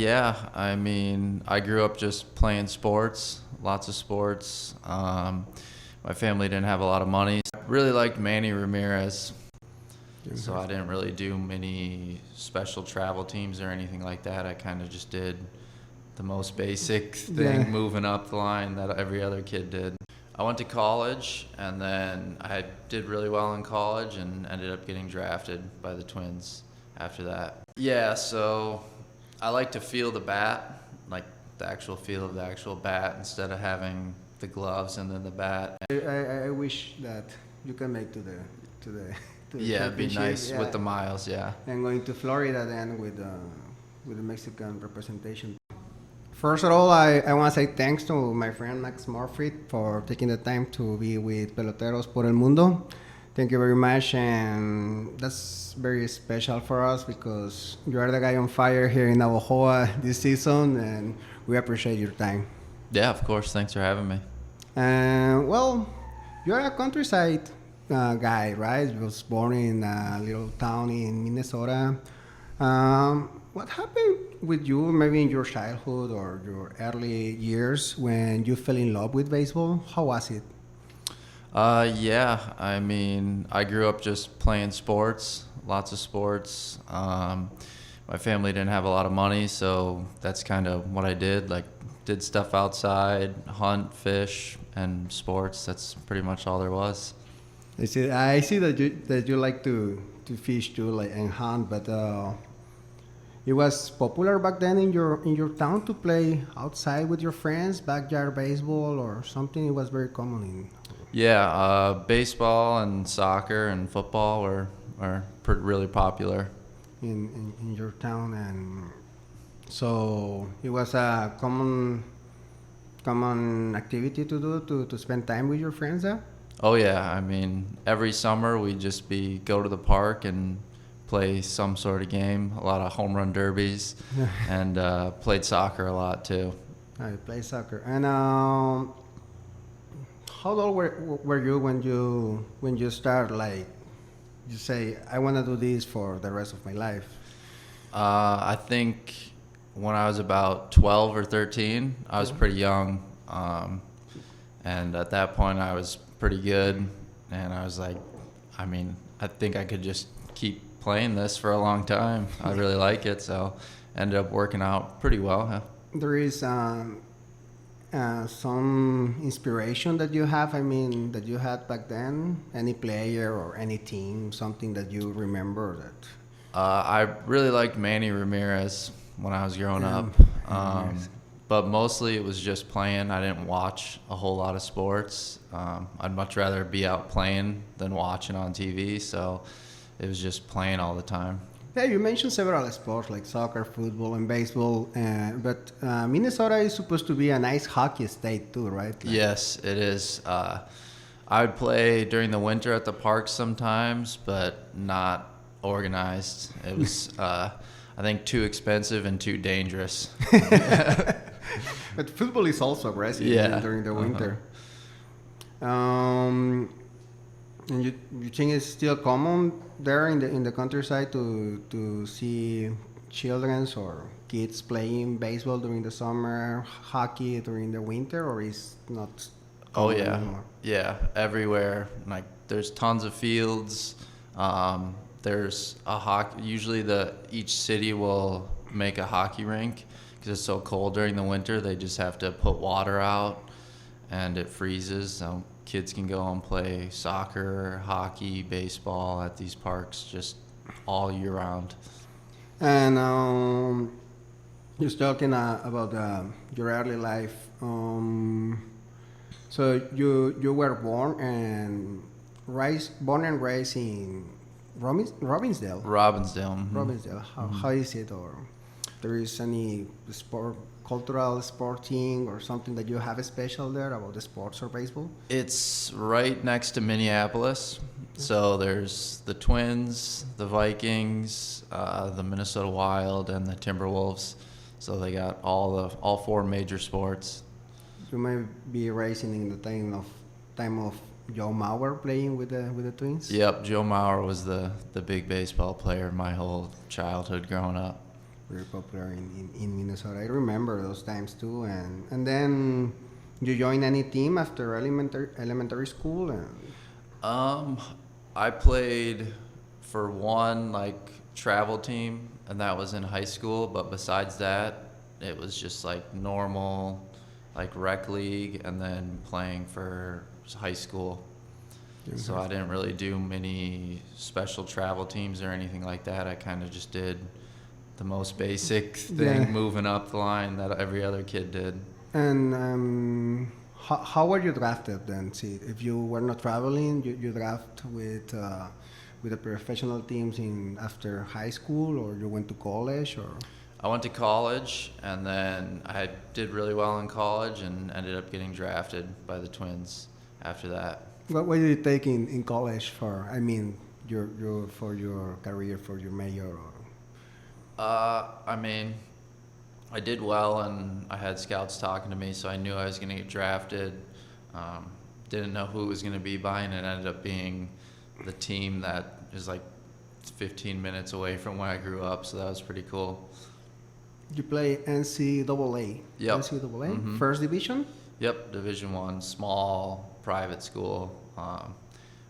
Yeah, I mean, I grew up just playing sports, lots of sports. My family didn't have a lot of money. I really liked Manny Ramirez, so I didn't really do many special travel teams or anything like that. I kind of just did the most basic thing, moving up the line that every other kid did. I went to college, and then I did really well in college and ended up getting drafted by the Twins after that. Yeah, so I like to feel the bat, like the actual feel of the actual bat instead of having the gloves and then the bat. I wish that you can make to the to the Yeah, it'd be championship, nice with the miles, yeah. and going to Florida then with the Mexican representation. First of all, I want to say thanks to my friend Max Morfried for taking the time to be with Peloteros por el Mundo. Thank you very much, and that's very special for us because you are the guy on fire here in Navajo this season, and we appreciate your time. Yeah, of course. Thanks for having me. Well, you're a countryside guy, right? You was born in a little town in Minnesota. What happened with you, maybe in your childhood or your early years, when you fell in love with baseball? How was it? Yeah, I mean, I grew up just playing sports, lots of sports. My family didn't have a lot of money, so that's kind of what I did. Like, did stuff outside, hunt, fish, and sports. That's pretty much all there was. I see that you like to fish too, like and hunt, but it was popular back then in your town to play outside with your friends, backyard baseball or something. It was very common in. Yeah, baseball and soccer and football were really popular. In your town, and so it was a common activity to do to spend time with your friends there. Oh yeah, I mean, every summer we'd just go to the park and play some sort of game, a lot of home run derbies, and played soccer a lot too. I play soccer. And how old were you when you start, like, you say, I want to do this for the rest of my life? I think when I was about 12 or 13, I was pretty young. And at that point, I was pretty good. And I was like, I mean, I think I could just keep playing this for a long time. I really like it. So ended up working out pretty well. Yeah. There is some inspiration that you have, I mean, that you had back then? Any player or any team, something that you remember that? I really liked Manny Ramirez when I was growing up. But mostly it was just playing. I didn't watch a whole lot of sports. I'd much rather be out playing than watching on TV. So it was just playing all the time. Yeah, you mentioned several sports like soccer, football, and baseball, but Minnesota is supposed to be a nice hockey state too, right? Yes, it is. I would play during the winter at the park sometimes, but not organized. It was, I think, too expensive and too dangerous. But football is also aggressive during the winter. And you think it's still common there in the countryside to see children or kids playing baseball during the summer, hockey during the winter, or is not common anymore? Yeah, everywhere. Like, there's tons of fields. There's a hockey. Usually, each city will make a hockey rink because it's so cold during the winter. They just have to put water out, and it freezes. So kids can go and play soccer, hockey, baseball at these parks just all year round. And you're talking about your early life. So you were born and raised in Robbinsdale. Robbinsdale. Mm-hmm. Robbinsdale. How is it, or there is any cultural sporting or something that you have special there about the sports or baseball? It's right next to Minneapolis. So there's the Twins, the Vikings, the Minnesota Wild, and the Timberwolves. So they got all four major sports. You might be racing in the time of Joe Mauer playing with the Twins. Yep, Joe Mauer was the big baseball player my whole childhood growing up. very popular in Minnesota. I remember those times too. And then you join any team after elementary school? I played for one like travel team, and that was in high school. But besides that, it was just like normal, like rec league, and then playing for high school. So I didn't really do many special travel teams or anything like that. I kind of just did the most basic thing, moving up the line that every other kid did. And how were you drafted then? See, if you were not traveling, you draft with the professional teams in after high school, or you went to college, or? I went to college, and then I did really well in college and ended up getting drafted by the Twins after that. What did you take in college for? I mean, your for your career, for your major? Or? I mean, I did well, and I had scouts talking to me, so I knew I was going to get drafted. Didn't know who it was going to be by, and it ended up being the team that is like 15 minutes away from where I grew up, so that was pretty cool. You play NCAA? Yep. NCAA? Mm-hmm. First division? Yep, Division I, small private school.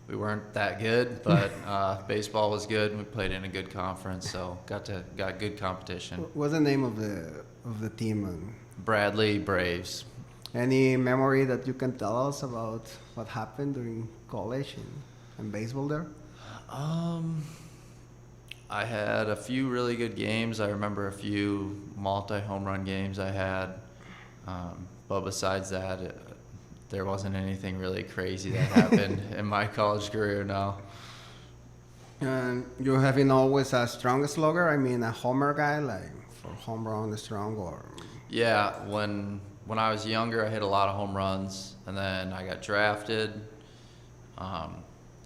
We weren't that good, but baseball was good. We played in a good conference, so got good competition. What's the name of the team? Bradley Braves. Any memory that you can tell us about what happened during college and baseball there? I had a few really good games. I remember a few multi-home run games I had. But besides that, there wasn't anything really crazy that happened in my college career, no. And you have been always a strong slugger? I mean, a homer guy, like for home run strong, or? Yeah, when I was younger, I hit a lot of home runs, and then I got drafted.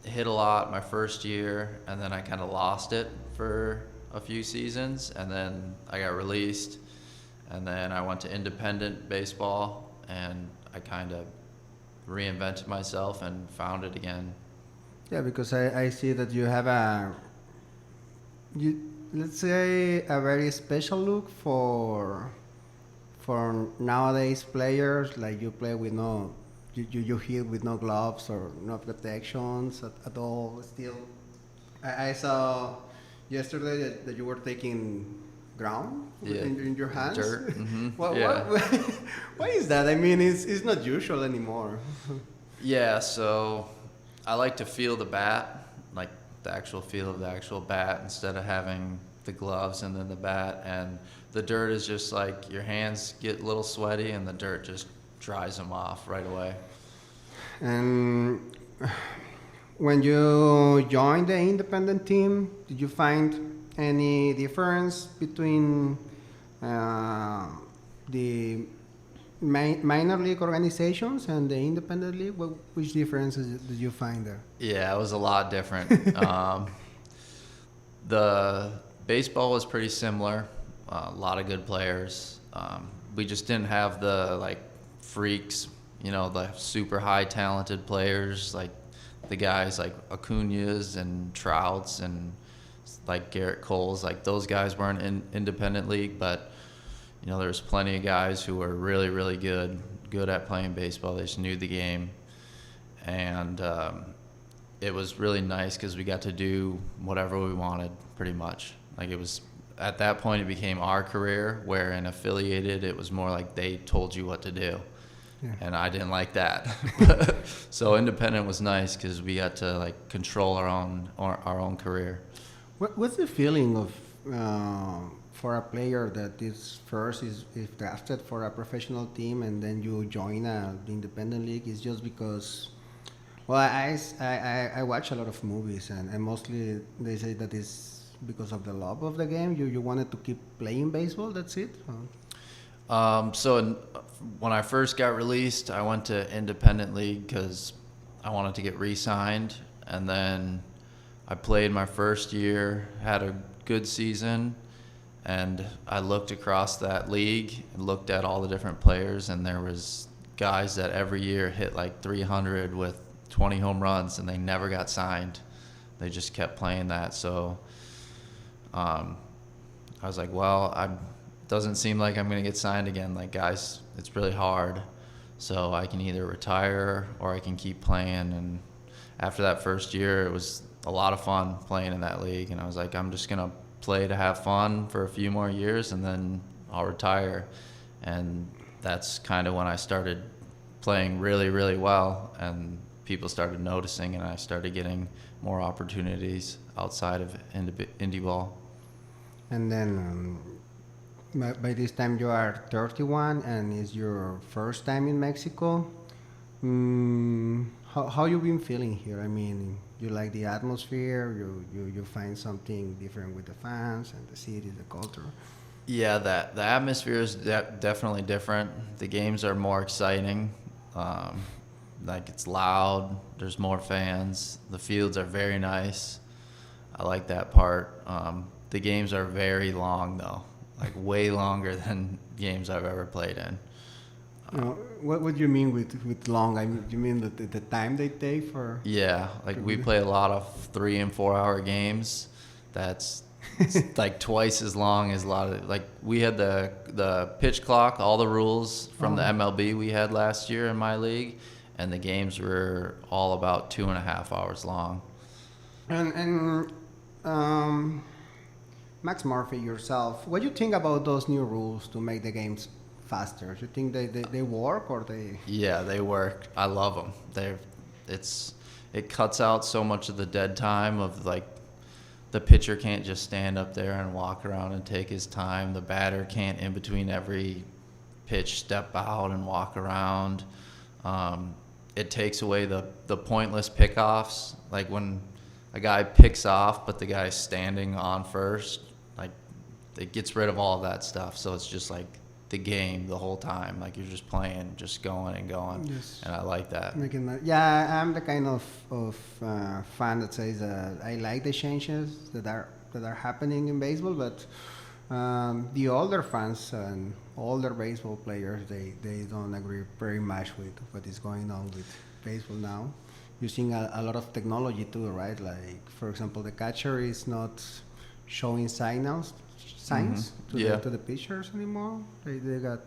Hit a lot my first year, and then I kind of lost it for a few seasons, and then I got released, and then I went to independent baseball, and I kind of reinvented myself and found it again. Yeah, because I see that you have let's say a very special look for nowadays players, like you play with you hit with no gloves or no protections at all. Still, I saw yesterday that you were taking ground in your hands. Dirt. Mm-hmm. Why is that? I mean, it's not usual anymore. Yeah, so I like to feel the bat, like the actual feel of the actual bat, instead of having the gloves and then the bat. And the dirt is just like your hands get a little sweaty, and the dirt just dries them off right away. And when you joined the independent team, did you find any difference between the minor league organizations and the independent league? Which differences did you find there? Yeah, it was a lot different. The baseball was pretty similar, a lot of good players. We just didn't have the like freaks, the super high talented players, like the guys like Acuña's and Trout's and like Garrett Cole's. Like those guys weren't in independent league, but there's plenty of guys who were really, really good at playing baseball. They just knew the game, and it was really nice because we got to do whatever we wanted, pretty much. Like it was at that point, it became our career. Where in affiliated, it was more like they told you what to do. Yeah. And I didn't like that. So independent was nice because we got to like control our own career. What's the feeling of for a player that is drafted for a professional team and then you join the independent league? Is just because, well, I watch a lot of movies and mostly they say that it's because of the love of the game. You wanted to keep playing baseball. That's it. When I first got released, I went to independent league because I wanted to get re-signed, and then I played my first year, had a good season, and I looked across that league and looked at all the different players, and there was guys that every year hit like 300 with 20 home runs, and they never got signed. They just kept playing that. So I I was like, well, doesn't seem like I'm going to get signed again. Like, guys, it's really hard. So I can either retire or I can keep playing. And after that first year, it was a lot of fun playing in that league. And I was like, I'm just going to play to have fun for a few more years and then I'll retire. And that's kind of when I started playing really, really well. And people started noticing and I started getting more opportunities outside of indie ball. And then by this time you are 31 and it's your first time in Mexico. How you been feeling here? I mean, you like the atmosphere? You find something different with the fans and the city, the culture? Yeah, the atmosphere is definitely different. The games are more exciting. Like, it's loud. There's more fans. The fields are very nice. I like that part. The games are very long, though. Like, way longer than games I've ever played in. What do you mean with long? I mean, you mean the time they take for? Yeah, like we play a lot of 3 and 4 hour games. That's like twice as long as a lot of like we had the pitch clock, all the rules from the MLB we had last year in my league, and the games were all about 2.5 hours long. And Max Murphy, yourself, what do you think about those new rules to make the games faster? Do you think they work or they? Yeah, they work. I love them. It cuts out so much of the dead time of like the pitcher can't just stand up there and walk around and take his time. The batter can't in between every pitch step out and walk around. It takes away the pointless pickoffs. Like when a guy picks off but the guy's standing on first, like it gets rid of all of that stuff. So it's just like the game the whole time. Like you're just playing, just going and going. Yes. And I like that. Yeah, I'm the kind of fan that says I like the changes that are happening in baseball, but the older fans and older baseball players they don't agree very much with what is going on with baseball now. Using a lot of technology too, right? Like for example, the catcher is not showing signs to the pitchers anymore. They got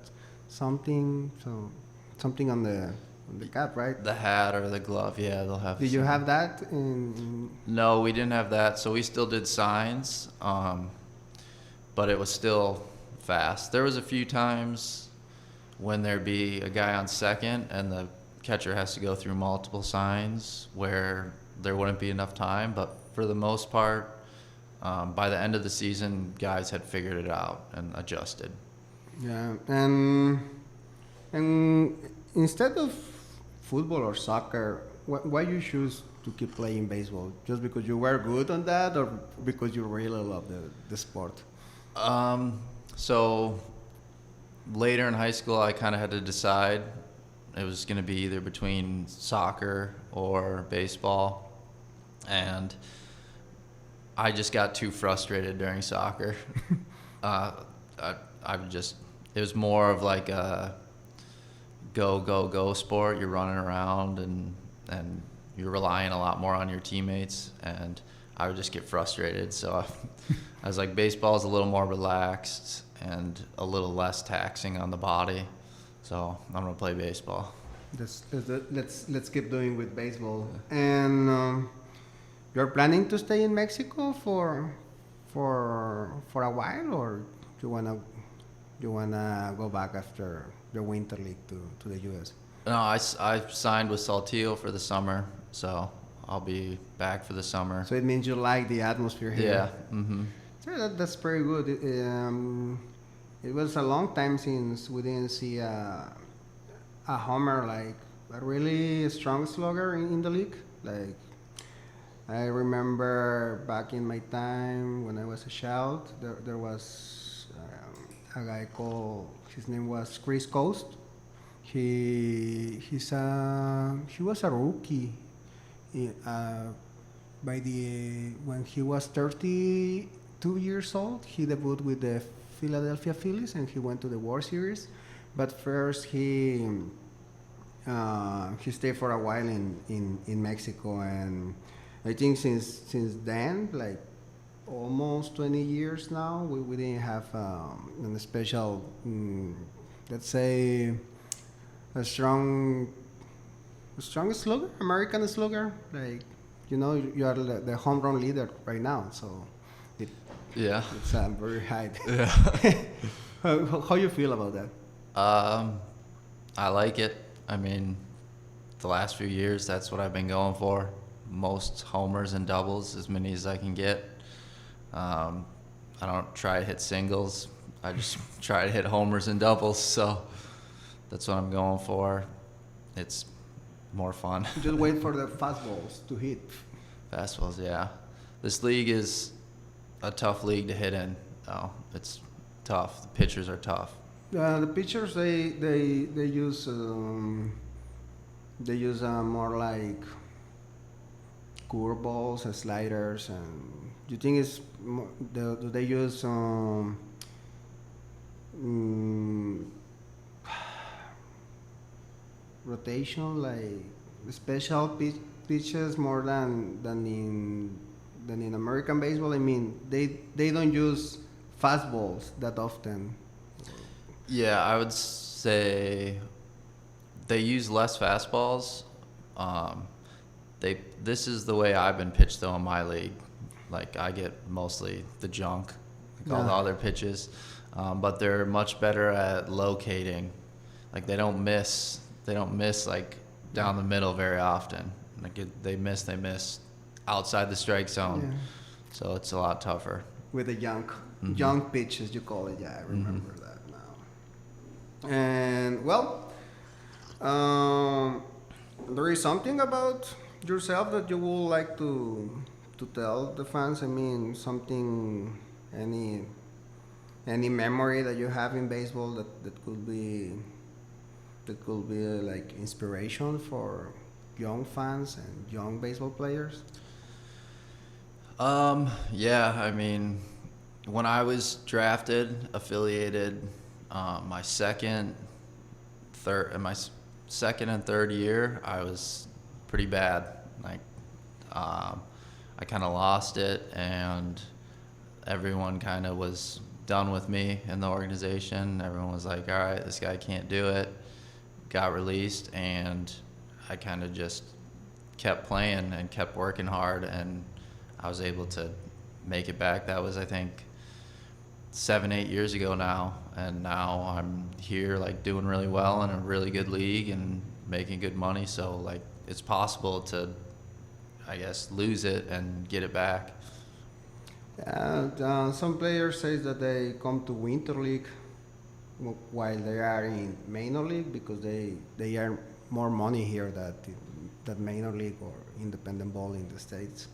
something on the cap, right? The hat or the glove, yeah, they'll have. Did you have that? No, we didn't have that. So we still did signs, but it was still fast. There was a few times when there'd be a guy on second and the catcher has to go through multiple signs where there wouldn't be enough time. But for the most part, by the end of the season, guys had figured it out and adjusted. Yeah, and instead of football or soccer, why you choose to keep playing baseball? Just because you were good on that, or because you really love the sport? So later in high school, I kind of had to decide. It was going to be either between soccer or baseball, and I just got too frustrated during soccer. It was more of like a go sport. You're running around and you're relying a lot more on your teammates, and I would just get frustrated. So I was like, baseball is a little more relaxed and a little less taxing on the body. So I'm gonna play baseball. Let's keep doing with baseball. And you're planning to stay in Mexico for a while, or you wanna go back after the winter league to the U.S.? No, I signed with Saltillo for the summer, so I'll be back for the summer. So it means you like the atmosphere here. Yeah. Mm-hmm. So that's pretty good. It was a long time since we didn't see a homer, like a really strong slugger in the league. Like I remember back in my time when I was a child, there was a guy called, his name was Chris Coast. He was a rookie. When he was 32 years old, he debuted with the Philadelphia Phillies and he went to the World Series. But first he stayed for a while in Mexico, and I think since then, like almost 20 years now. We didn't have a special, let's say, a strong slugger, American slugger. Like, you are the home run leader right now, so it, Yeah. it's very high. Yeah. How you feel about that? I like it. I mean, the last few years, that's what I've been going for. Most homers and doubles, as many as I can get. I don't try to hit singles. I just try to hit homers and doubles. So that's what I'm going for. It's more fun. Just wait for the fastballs to hit. Fastballs, yeah. This league is a tough league to hit in. Oh, it's tough. The pitchers are tough. The pitchers they use more like curveballs, sliders, and you think do they use rotation, like special pitches more than in American baseball? I mean, they don't use fastballs that often. Yeah, I would say they use less fastballs. This is the way I've been pitched though in my league. Like I get mostly the junk, like all the other pitches, but they're much better at locating. Like they don't miss like down the middle very often. Like they miss outside the strike zone. Yeah. So it's a lot tougher. With the young pitch, as you call it. Yeah, I remember that now. And well, there is something about yourself that you would like to tell the fans. I mean, something, any memory that you have in baseball that could be like inspiration for young fans and young baseball players. Yeah, I mean, when I was drafted, affiliated, my second and third year, I was pretty bad. Like, I kind of lost it, and everyone kind of was done with me in the organization. Everyone was like, all right, this guy can't do it. Got released, and I kind of just kept playing and kept working hard, and I was able to make it back. That was, I think, 7-8 years ago now, and now I'm here like doing really well in a really good league and making good money. So like it's possible to, I guess, lose it and get it back. Some players say that they come to winter league while they are in minor league because they earn more money here than minor league or independent ball in the States.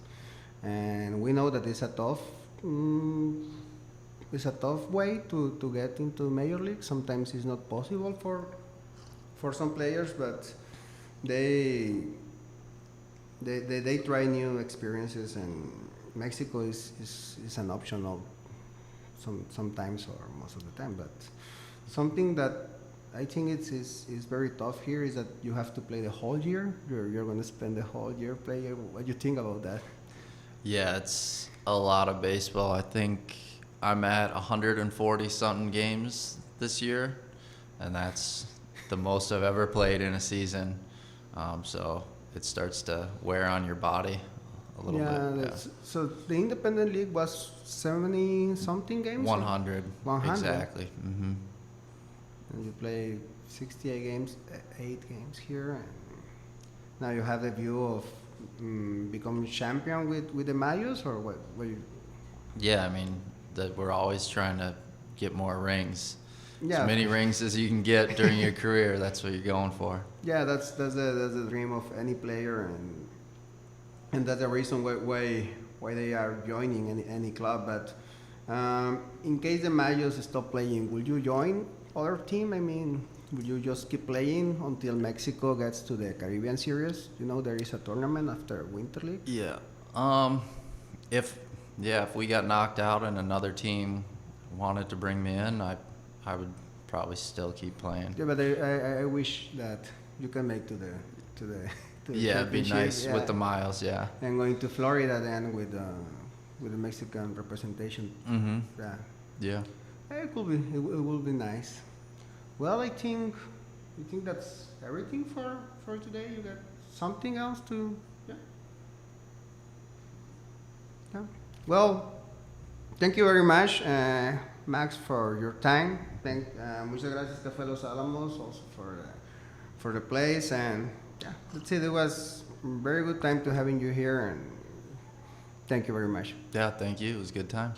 And we know that it's a tough way to get into major league. Sometimes it's not possible for some players, but they try new experiences, and Mexico is an option of sometimes or most of the time. But something that I think is very tough here is that you have to play the whole year. You're going to spend the whole year playing. What do you think about that? Yeah, it's a lot of baseball. I think I'm at 140 something games this year, and that's the most I've ever played in a season. So it starts to wear on your body a little bit. Yeah. So the independent league was 70 something games. 100. 100. Exactly. Mm-hmm. And you play 68 games, 8 games here, and now you have the view of becoming champion with the Mellizos, or what you... Yeah, I mean, we're always trying to get more rings. Yeah. As many rings as you can get during your career, that's what you're going for. Yeah, that's the dream of any player, and that's the reason why they are joining any club. But in case the Mellizos stop playing, will you join other team? I mean, will you just keep playing until Mexico gets to the Caribbean Series? You know, there is a tournament after Winter League. Yeah. If we got knocked out and another team wanted to bring me in, I would probably still keep playing. Yeah, but I wish that you can make to the yeah, it'd be nice with the miles. Yeah. And going to Florida then with with the Mexican representation. Mm-hmm. Yeah. Yeah. It will be nice. Well, I think that's everything for today. You got something else to? Yeah. Yeah. Well, thank you very much, Max, for your time. Muchas gracias, Café Los Álamos, also for the place. And yeah, that's it. It was a very good time to having you here, and thank you very much. Yeah, thank you. It was a good time.